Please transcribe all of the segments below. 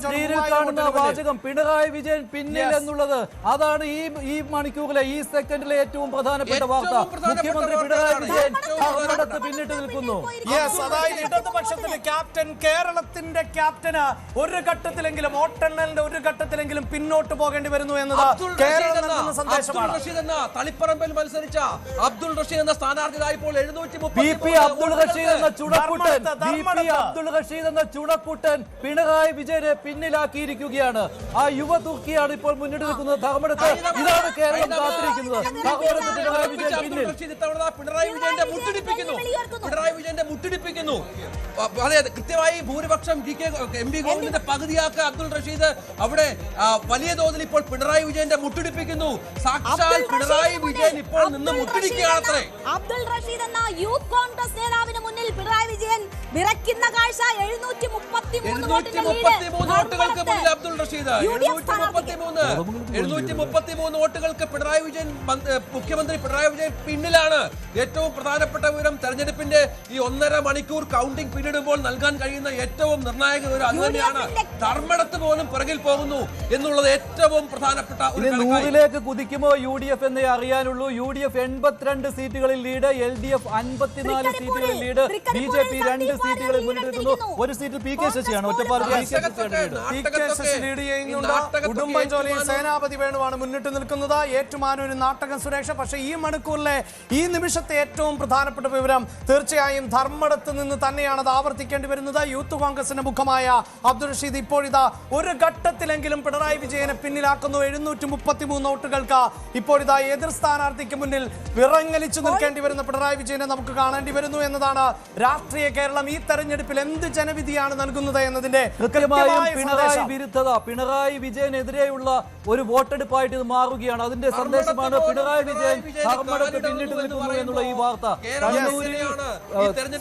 സ്ക്രീനിൽ കാണുന്ന വാചകം പിണറായി വിജയൻ പിന്നിൽ എന്നുള്ളത് അതാണ് ഈ മണിക്കൂറിലെ ഈ സെക്കൻഡിലെ ഏറ്റവും പ്രധാനപ്പെട്ട വാർത്ത. മുഖ്യമന്ത്രി പിണറായി വിജയൻ ധർമ്മടത്ത് പിന്നിട്ട് നിൽക്കുന്നു. അതായത് ഇടതുപക്ഷത്തിന്റെ ക്യാപ്റ്റൻ, കേരളത്തിന്റെ ക്യാപ്റ്റന് ഒരു ഘട്ടത്തിലെങ്കിലും വോട്ടെണ്ണലിന്റെ ഒരു ഘട്ടത്തിലെങ്കിലും പിന്നോട്ട് പോകേണ്ടി വരുന്നു എന്നത് കേരളം നൽകുന്ന സന്ദേശമാണ്. തളിപ്പറമ്പിൽ മത്സരിച്ച അബ്ദുൾ റഷീദ് എന്ന സ്ഥാനാർത്ഥിയായപ്പോൾ അബ്ദുൾ റഷീദ് എന്ന ചുണക്കുട്ടൻ പിണറായി വിജയനെ പിന്നിലാക്കിയിരിക്കുകയാണ്. ആ യുവ തുർക്കിയാണ് ഇപ്പോൾ മുന്നിട്ട് നിൽക്കുന്നത് ധർമ്മടത്ത്. ഇതാണ് കേരളം കാത്തിരിക്കുന്നത്. ധർമ്മടത്ത് പിണറായി വിജയൻ പിന്നിൽ. പിണറായി വിജയന്റെ മുട്ടിടിപ്പിക്കുന്നു. അതെ, കൃത്യമായി ഭൂരിപക്ഷം എം പി ഗോവിന്ദന്റെ പകുതിയാക്ക അബ്ദുൾ റഷീദ് അവിടെ വലിയ തോതിൽ ഇപ്പോൾ പിണറായി വിജയന്റെ മുട്ടിടിപ്പിക്കുന്നു. സാക്ഷാൽ പിണറായി വിജയൻ ഇപ്പോൾ നിന്ന് മുട്ടിടിക്കുകയാണത്രേ. അബ്ദുൾ റഷീദ് എന്ന യൂത്ത് കോൺഗ്രസ് നേതാവിന് മുന്നിൽ പിണറായി വിജയൻ വിറയ്ക്കുന്ന കാഴ്ച. 733 വോട്ടുകൾക്ക് മുന്നിൽ അബ്ദുൾ റഷീദ് 733 വോട്ടുകൾക്ക് പിണറായി വിജയൻ, മുഖ്യമന്ത്രി പിണറായി വിജയൻ പിന്നിലാണ്. ഏറ്റവും പ്രധാനപ്പെട്ട വിവരം, തെരഞ്ഞെടുപ്പിന്റെ ഈ 1.5 മണിക്കൂർ കൗണ്ടിംഗ് പിന്നിടുമ്പോൾ നൽകാൻ കഴിയുന്ന ഏറ്റവും നിർണായക വിവരം അത് തന്നെയാണ്. ധർമ്മടത്ത് പോലും പിറകിൽ പോകുന്നു എന്നുള്ളത് ഏറ്റവും പ്രധാനപ്പെട്ട ഒരു. 100ലേക്ക് കുതിക്കുമോ UDF എന്നേ അറിയാനുള്ളൂ. UDF 82 സീറ്റുകളിൽ ലീഡ്, LDF 54 സീറ്റുകളിൽ ലീഡ്, BJP 2 സീറ്റുകളിൽ മുന്നിട്ടിരിക്കുന്നു. ഒരു സീറ്റിൽ PK ശശിയാണ്, ഒറ്റപ്പാലം PK ശശി ലീഡ് ചെയ്യുന്നുണ്ട്. ഉടുമ്പൻചോലി സേനാപതി വേണുവാണ് മുന്നിട്ട് നിൽക്കുന്നത്. ഏറ്റുമാനൂർ നാട്ടകം സുരേഷ. പക്ഷേ ഈ മണിക്കൂറിലെ ഈ നിമിഷത്തെ ഏറ്റവും പ്രധാനപ്പെട്ട വിവരം തീർച്ചയായും ധർമ്മടത്ത് നിന്ന് തന്നെയാണ് അത് ആവർത്തിക്കേണ്ടി വരുന്നത്. യൂത്ത് കോൺഗ്രസിന്റെ മുഖമായ അബ്ദുൾ റഷീദ് ഇപ്പോഴിതാ ഒരു ഘട്ടത്തിലെങ്കിലും പിണറായി വിജയനെ പിന്നിലാക്കുന്നു. 733 വോട്ടുകൾക്ക് ഇപ്പോഴിതാ എതിർ സ്ഥാനാർത്ഥിക്ക് മുന്നിൽ വിറങ്ങലിച്ചു നിൽക്കേണ്ടി വരുന്ന പിണറായി വിജയനെ നമുക്ക് കാണേണ്ടി വരുന്നു എന്നതാണ് രാഷ്ട്രീയ കേരളം ഈ തെരഞ്ഞെടുപ്പിൽ എന്ത് ജനവിധിയാണ് നൽകുന്നത് എന്നതിന്റെ പിണറായി വിരുദ്ധത, പിണറായി വിജയനെതിരെയുള്ള ഒരു വോട്ടെടുപ്പായിട്ട് ഇത് മാറുകയാണ്. അതിന്റെ സന്ദേശമാണ് പിണറായി വിജയൻ ധർമ്മടത്ത് പിന്നിട്ട് നിൽക്കുന്നു എന്നുള്ള ഈ വാർത്ത.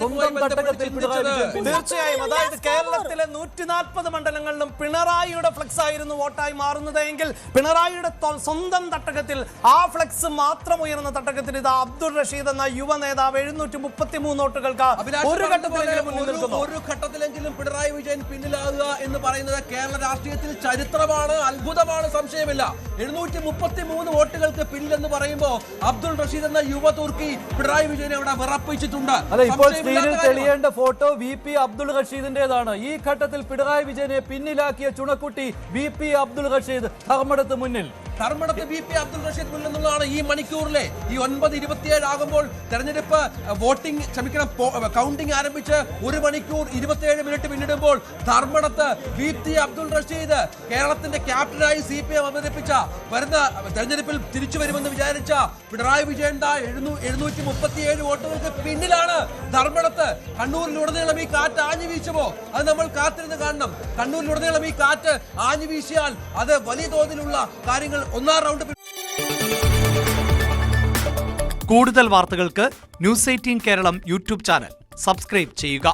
സ്വന്തം തട്ടകത്തിൽ പിണറായി വിജയൻ. തീർച്ചയായും, അതായത് കേരളത്തിലെ 140 മണ്ഡലങ്ങളിലും പിണറായിയുടെ ഫ്ലക്സ് ആയിരുന്നു വോട്ടായി മാറുന്നത് എങ്കിൽ പിണറായിയുടെ സ്വന്തം തട്ടകത്തിൽ ആ ഫ്ലക്സ് മാത്രം ഉയർന്ന തട്ടകത്തിൽ ഇത് അബ്ദുൾ റഷീദ് എന്ന യുവ നേതാവ് 733 വോട്ടുകൾക്ക് ഒരു ഘട്ടത്തിലെങ്കിലും മുന്നിൽ നിൽക്കുന്നു. ഒരു ഘട്ടത്തിലെങ്കിലും പിണറായി വിജയൻ പിന്നിലാകുക എന്ന് പറയുന്നത് കേരള രാഷ്ട്രീയത്തിൽ ചരിത്രമാണ്, അത്ഭുതമാണ്, സംശയമില്ല. 733 വോട്ടുകൾക്ക് പിന്നിലെന്ന് പറയുമ്പോൾ അബ്ദുൾ റഷീദ് എന്ന യുവ തുർക്കി പിണറായി വിജയനെ അവിടെ വിറപ്പിച്ചിട്ടുണ്ട്. ഇപ്പോൾ സ്ക്രീനിൽ തെളിയേണ്ട ഫോട്ടോ VP അബ്ദുൾ റഷീദിന്റേതാണ്. ഈ ഘട്ടത്തിൽ പിണറായി വിജയനെ പിന്നിലാക്കിയ ചുണക്കുട്ടി VP അബ്ദുൾ റഷീദ് ധർമ്മടത്ത് മുന്നിൽ. ധർമ്മടത്ത് VP അബ്ദുൾ റഷീദ് മുന്നിൽ എന്നുള്ളതാണ് ഈ മണിക്കൂറിലെ ഈ 9:27 ആകുമ്പോൾ തെരഞ്ഞെടുപ്പ് കൗണ്ടിംഗ് ആരംഭിച്ച് 1 മണിക്കൂർ 27 മിനിറ്റ് പിന്നിടുമ്പോൾ ധർമ്മടത്ത് VP അബ്ദുൾ റഷീദ് കേരളത്തിന്റെ ക്യാപ്റ്റനായി CPM അവതരിപ്പിച്ച വരുന്ന തെരഞ്ഞെടുപ്പിൽ തിരിച്ചു വരുമെന്ന് വിചാരിച്ച പിണറായി വിജയൻ 737 വോട്ടുകൾക്ക് പിന്നിലാണ് ധർമ്മടത്ത്. കണ്ണൂരിലുടനീളം ഈ കാറ്റ് ആഞ്ഞു വീശുമോ അത് നമ്മൾ കാത്തിരുന്ന് കാണണം. കണ്ണൂരിലുടനീളം ഈ കാറ്റ് ആഞ്ഞു വീശിയാൽ അത് വലിയ തോതിലുള്ള കാര്യങ്ങൾ 1-ാം റൗണ്ട്. കൂടുതൽ വാർത്തകൾക്ക് News 18 Keralam YouTube channel subscribe ചെയ്യുക.